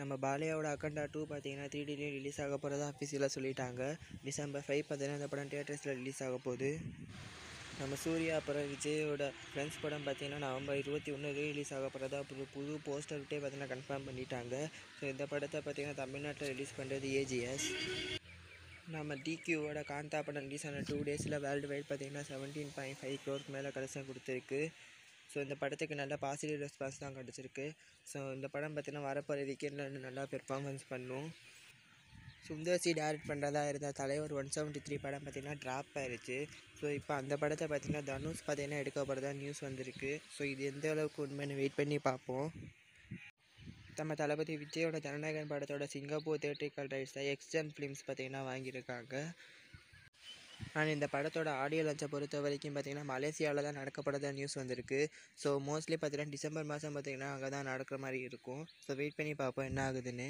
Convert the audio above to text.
நம்ம பாலையாவோட அக்கண்டா 2 பார்த்தீங்கன்னா 3Dலேயும் ரிலீஸ் ஆக போகிறதா அஃபிஷியலாக சொல்லிட்டாங்க. December 5 பார்த்தீங்கன்னா இந்த படம் தியேட்டர்ஸில் ரிலீஸ் ஆக போகுது. நம்ம சூர்யா அப்புறம் விஜயோட ஃப்ரெண்ட்ஸ் படம் பார்த்தீங்கன்னா November 21 ரிலீஸ் ஆக போகிறதா புது போஸ்டர் விட்டே பார்த்தீங்கன்னா கன்ஃபார்ம் பண்ணிட்டாங்க. ஸோ இந்த படத்தை பார்த்தீங்கன்னா தமிழ்நாட்டில் ரிலீஸ் பண்ணுறது AGS. நம்ம DQவோட காந்தா படம் ரிலீஸ் ஆன 2 டேஸில் வேர்ல்டு வைட் பார்த்தீங்கன்னா 17.5 crore மேலே கலெக்ஷன் கொடுத்துருக்கு. ஸோ இந்த படத்துக்கு நல்ல பாசிட்டிவ் ரெஸ்பான்ஸ் தான் கிடச்சிருக்கு. ஸோ இந்த படம் பார்த்தீங்கன்னா வரப்போகிற வீக்கெண்டில் நல்லா பெர்ஃபார்மன்ஸ் பண்ணும். சுந்தர் சி டைரக்ட் பண்ணுறதா இருந்த தலைவர் 173 படம் பார்த்திங்கன்னா ட்ராப் ஆயிடுச்சு. ஸோ இப்போ அந்த படத்தை பார்த்திங்கன்னா தனுஷ் பார்த்திங்கன்னா எடுக்க போகிறதா நியூஸ் வந்திருக்கு. ஸோ இது எந்த அளவுக்கு உண்மைன்னு வெயிட் பண்ணி பார்ப்போம். நம்ம தளபதி விஜயோட ஜனநாயகன் படத்தோட சிங்கப்பூர் தியேட்ரிக்கல் ரைட்ஸை எக்ஸ்டன் ஃபிலிம்ஸ் பார்த்திங்கன்னா வாங்கியிருக்காங்க. ஆனால் இந்த படத்தோட ஆடியோ லான்ச்சை பொறுத்த வரைக்கும் பார்த்திங்கன்னா மலேசியாவில் தான் நடக்கப்படுறதா நியூஸ் வந்திருக்கு. ஸோ மோஸ்ட்லி பார்த்திங்கன்னா டிசம்பர் மாதம் பார்த்திங்கன்னா அங்கே தான் நடக்கிற மாதிரி இருக்கும். ஸோ வெயிட் பண்ணி பார்ப்போம் என்ன ஆகுதுன்னு.